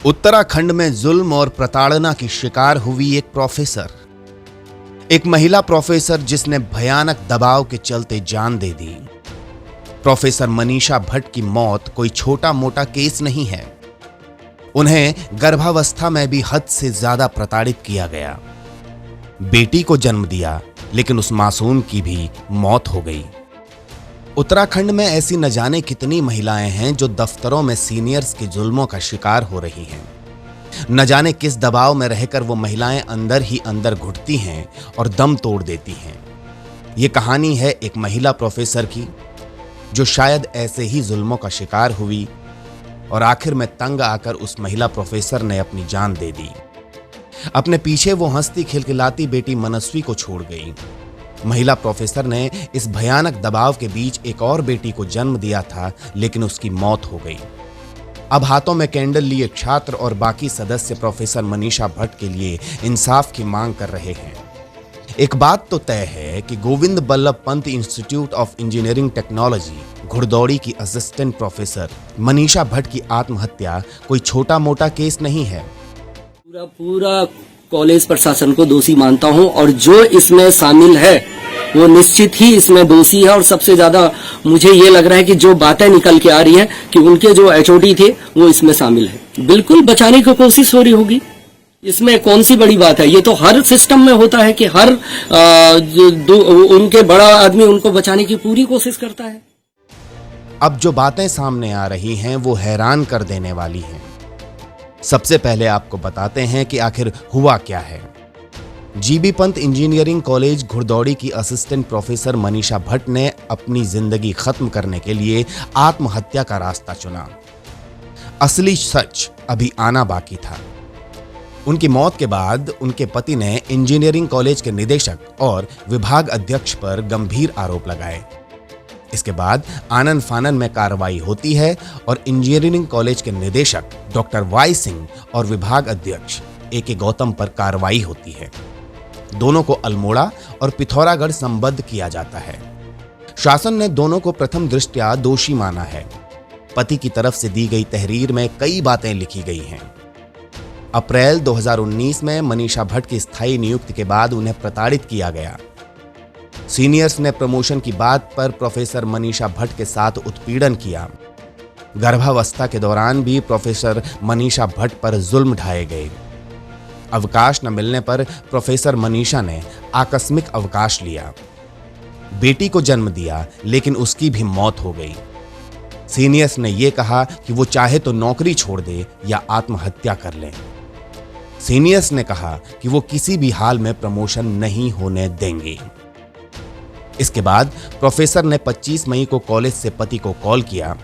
उत्तराखंड में जुल्म और प्रताड़ना की शिकार हुई एक प्रोफेसर। एक महिला प्रोफेसर जिसने भयानक दबाव के चलते जान दे दी। प्रोफेसर मनीषा भट्ट की मौत कोई छोटा मोटा केस नहीं है। उन्हें गर्भावस्था में भी हद से ज्यादा प्रताड़ित किया गया। बेटी को जन्म दिया, लेकिन उस मासूम की भी मौत हो गई। उत्तराखंड में ऐसी न जाने कितनी महिलाएं हैं जो दफ्तरों में सीनियर्स के जुल्मों का शिकार हो रही हैं। न जाने किस दबाव में रहकर वो महिलाएं अंदर ही अंदर घुटती हैं और दम तोड़ देती हैं। ये कहानी है एक महिला प्रोफेसर की, जो शायद ऐसे ही जुल्मों का शिकार हुई और आखिर में तंग आकर उस महिला प्रोफेसर ने अपनी जान दे दी। अपने पीछे वो हंसती खिलखिलाती बेटी मनस्वी को छोड़ गई। महिला प्रोफेसर ने इस भयानक दबाव के बीच एक और बेटी को जन्म दिया था, लेकिन उसकी मौत हो गई। अब हाथों में कैंडल लिए छात्र और बाकी सदस्य प्रोफेसर मनीषा भट्ट के लिए इंसाफ की मांग कर रहे हैं। एक बात तो तय है कि Govind Ballabh Pant institute of engineering technology घुड़दौड़ी की असिस्टेंट प्रोफेसर मनीषा भट्ट की आत्महत्या कोई छोटा मोटा केस नहीं है। पूरा कॉलेज प्रशासन को दोषी मानता हूं और जो इसमें शामिल है वो निश्चित ही इसमें दोषी है। और सबसे ज्यादा मुझे ये लग रहा है कि जो बातें निकल के आ रही हैं कि उनके जो एचओडी थे वो इसमें शामिल है। बिल्कुल बचाने की कोशिश हो रही होगी, इसमें कौन सी बड़ी बात है। ये तो हर सिस्टम में होता है कि हर उनके बड़ा आदमी उनको बचाने की पूरी कोशिश करता है। अब जो बातें सामने आ रही हैं वो हैरान कर देने वाली हैं। सबसे पहले आपको बताते हैं कि आखिर हुआ क्या है। जीबी पंत इंजीनियरिंग कॉलेज घुड़दौड़ी की असिस्टेंट प्रोफेसर मनीषा भट्ट ने अपनी जिंदगी खत्म करने के लिए आत्महत्या का रास्ता चुना। असली सच अभी आना बाकी था। उनकी मौत के बाद उनके पति ने इंजीनियरिंग कॉलेज के निदेशक और विभाग अध्यक्ष पर गंभीर आरोप लगाए। इसके बाद आनन फानन में कार्रवाई होती है और इंजीनियरिंग कॉलेज के निदेशक डॉक्टर वाई सिंह और विभाग अध्यक्ष ए.के. गौतम पर कार्रवाई होती है। दोनों को अल्मोड़ा और पिथौरागढ़ संबद्ध किया जाता है। शासन ने दोनों को प्रथम दृष्टया दोषी माना है। पति की तरफ से दी गई तहरीर में कई बातें लिखी गई हैं। अप्रैल 2019 में मनीषा भट्ट की स्थायी नियुक्ति के बाद उन्हें प्रताड़ित किया गया। सीनियर्स ने प्रमोशन की बात पर प्रोफेसर मनीषा भट्ट के साथ उत्पीड़न किया। गर्भावस्था के दौरान भी प्रोफेसर मनीषा भट्ट पर जुल्म ढाए गए। अवकाश न मिलने पर प्रोफेसर मनीषा ने आकस्मिक अवकाश लिया। बेटी को जन्म दिया, लेकिन उसकी भी मौत हो गई। सीनियर्स ने यह कहा कि वो चाहे तो नौकरी छोड़ दे या आत्महत्या कर ले। सीनियर्स ने कहा कि वो किसी भी हाल में प्रमोशन नहीं होने देंगे। इसके बाद प्रोफेसर ने 25 मई को कॉलेज से पति को कॉल किया।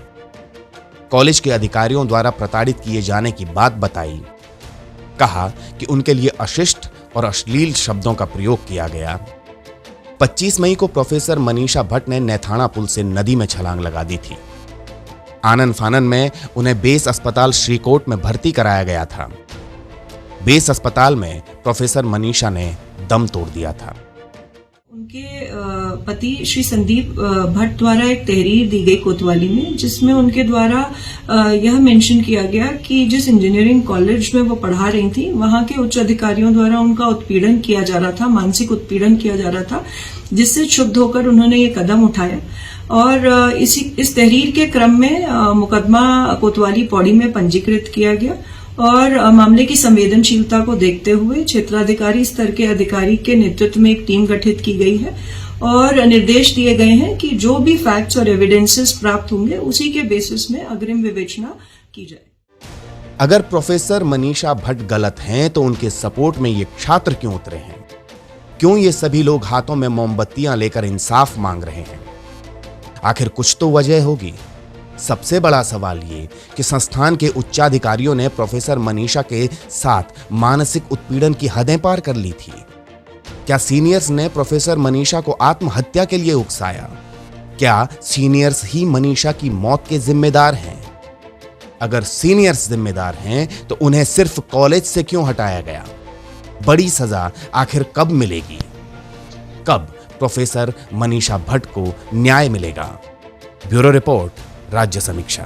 कॉलेज के अधिकारियों द्वारा प्रताड़ित किए जाने की बात बताई। कहा कि उनके लिए अशिष्ट और अश्लील शब्दों का प्रयोग किया गया। 25 मई को प्रोफेसर मनीषा भट्ट ने नैथाना पुल से नदी में छलांग लगा दी थी। आनन फानन में उन्हें बेस अस्पताल श्रीकोट में भर्ती कराया गया था। बेस अस्पताल में प्रोफेसर मनीषा ने दम तोड़ दिया था। उनके पति श्री संदीप भट्ट द्वारा एक तहरीर दी गई कोतवाली में, जिसमें उनके द्वारा यह मेंशन किया गया कि जिस इंजीनियरिंग कॉलेज में वो पढ़ा रही थी, वहां के उच्च अधिकारियों द्वारा उनका उत्पीड़न किया जा रहा था, मानसिक उत्पीड़न किया जा रहा था, जिससे क्षुब्ध होकर उन्होंने ये कदम उठाया। और इस तहरीर के क्रम में मुकदमा कोतवाली पौड़ी में पंजीकृत किया गया और मामले की संवेदनशीलता को देखते हुए क्षेत्राधिकारी स्तर के अधिकारी के नेतृत्व में एक टीम गठित की गई है और निर्देश दिए गए हैं कि जो भी फैक्ट्स और एविडेंसेस प्राप्त होंगे उसी के बेसिस में अग्रिम विवेचना की जाए। अगर प्रोफेसर मनीषा भट्ट गलत हैं तो उनके सपोर्ट में ये छात्र क्यों उतरे हैं? क्यों ये सभी लोग हाथों में मोमबत्तियां लेकर इंसाफ मांग रहे हैं? आखिर कुछ तो वजह होगी। सबसे बड़ा सवाल ये कि संस्थान के उच्चाधिकारियों ने प्रोफेसर मनीषा के साथ मानसिक उत्पीड़न की हदें पार कर ली थी। क्या सीनियर्स ने प्रोफेसर मनीषा को आत्महत्या के लिए उकसाया? क्या सीनियर्स ही मनीषा की मौत के जिम्मेदार हैं? अगर सीनियर्स जिम्मेदार हैं तो उन्हें सिर्फ कॉलेज से क्यों हटाया गया? बड़ी सजा आखिर कब मिलेगी? कब प्रोफेसर मनीषा भट्ट को न्याय मिलेगा? ब्यूरो रिपोर्ट, राज्य समीक्षा।